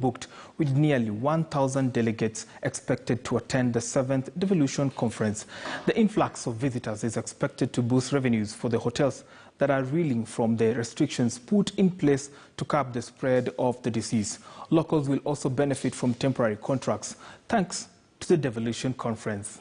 booked, with nearly 1,000 delegates expected to attend the 7th Devolution Conference. The influx of visitors is expected to boost revenues for the hotels that are reeling from the restrictions put in place to curb the spread of the disease. Locals will also benefit from temporary contracts, thanks to the Devolution Conference.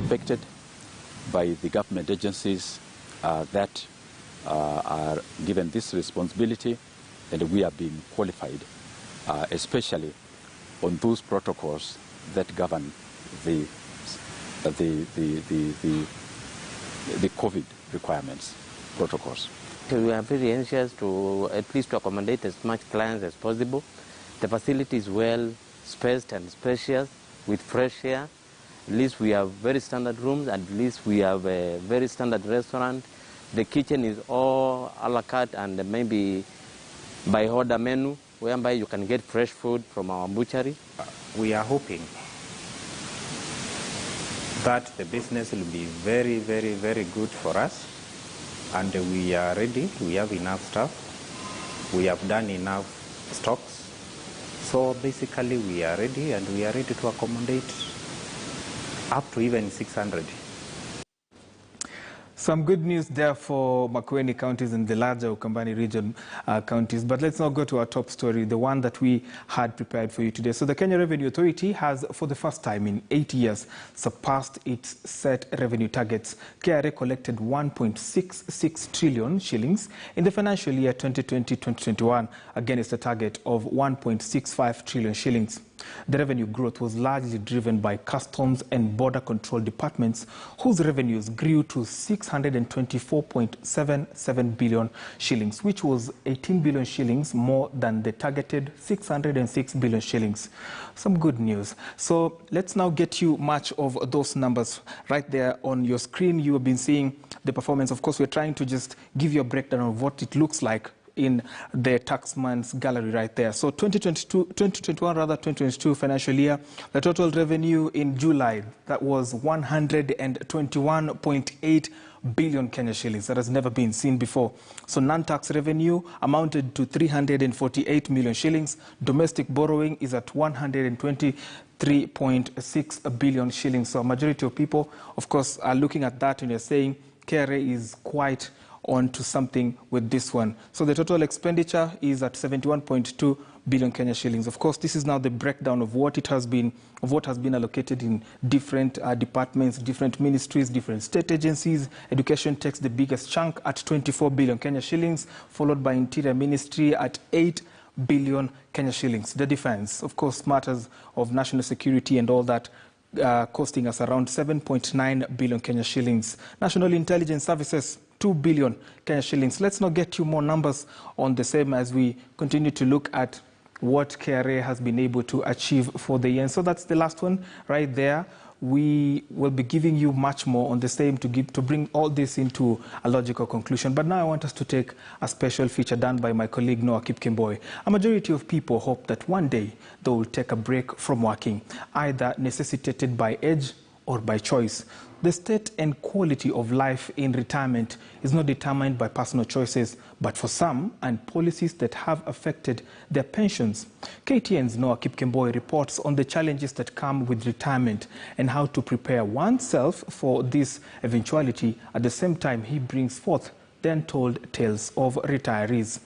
Affected by the government agencies that are given this responsibility, and we are being qualified, especially on those protocols that govern the COVID requirements protocols. We are very anxious to at least to accommodate as much clients as possible. The facility is well spaced and spacious with fresh air. At least we have very standard rooms, at least we have a very standard restaurant. The kitchen is all a la carte and maybe by order menu, whereby you can get fresh food from our butchery. We are hoping that the business will be very, very, very good for us. And we are ready, we have enough staff, we have done enough stocks. So basically we are ready, and we are ready to accommodate up to even 600. Some good news there for Makueni counties and the larger Ukambani region counties. But let's now go to our top story, the one that we had prepared for you today. So the Kenya Revenue Authority has, for the first time in 8 years, surpassed its set revenue targets. KRA collected 1.66 trillion shillings in the financial year 2020-2021 against a target of 1.65 trillion shillings. The revenue growth was largely driven by customs and border control departments, whose revenues grew to 624.77 billion shillings, which was 18 billion shillings more than the targeted 606 billion shillings. Some good news. So let's now get you much of those numbers right there on your screen. You have been seeing the performance. Of course, we're trying to just give you a breakdown of what it looks like in the taxman's gallery right there. So 2022 financial year, the total revenue in July, that was 121.8 billion Kenya shillings. That has never been seen before. So non-tax revenue amounted to 348 million shillings. Domestic borrowing is at 123.6 billion shillings. So a majority of people, of course, are looking at that and they're saying KRA is quite on to something with this one. So the total expenditure is at 71.2 billion Kenya shillings. Of course, this is now the breakdown of what has been allocated in different departments, different ministries, different state agencies. Education takes the biggest chunk at 24 billion Kenya shillings, followed by Interior Ministry at 8 billion Kenya shillings. The defense, of course, matters of national security and all that, costing us around 7.9 billion Kenya shillings. National Intelligence Services, 2 billion Kenya shillings. Let's now get you more numbers on the same as we continue to look at what KRA has been able to achieve for the year. And so that's the last one right there. We will be giving you much more on the same to bring all this into a logical conclusion. But now I want us to take a special feature done by my colleague Noah Kipkemboi. A majority of people hope that one day they will take a break from working, either necessitated by age or by choice. The state and quality of life in retirement is not determined by personal choices, but for some, and policies that have affected their pensions. KTN's Noah Kipkemboi reports on the challenges that come with retirement and how to prepare oneself for this eventuality. At the same time, he brings forth the untold tales of retirees.